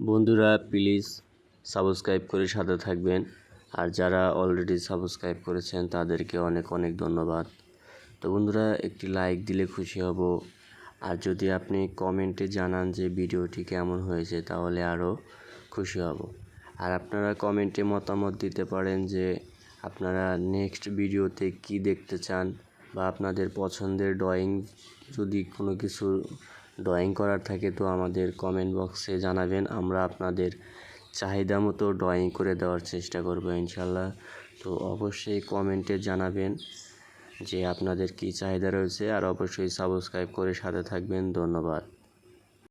বন্ধুরা please subscribe করে সাথে থাকবেন। আর যারা অলরেডি সাবস্ক্রাইব করেছেন তাদেরকে অনেক অনেক ধন্যবাদ। তো বন্ধুরা একটি লাইক দিলে খুশি হব। আর যদি আপনি কমেন্টে জানান যে ভিডিওটি কেমন হয়েছে তাহলে আরও খুশি হব। আর আপনারা কমেন্টে মতামত দিতে পারেন যে আপনারা নেক্সট ভিডিওতে কি দেখতে চান, বা আপনাদের পছন্দের ড্রয়িং যদি কোনো কিছু ড্রয়িং করার থাকে তো আমাদের কমেন্ট বক্সে জানাবেন। আমরা আপনাদের চাহিদা মতো ড্রয়িং করে দেওয়ার চেষ্টা করব ইনশাল্লাহ। তো অবশ্যই কমেন্টে জানাবেন যে আপনাদের কী চাহিদা রয়েছে, আর অবশ্যই সাবস্ক্রাইব করে সাথে থাকবেন। ধন্যবাদ।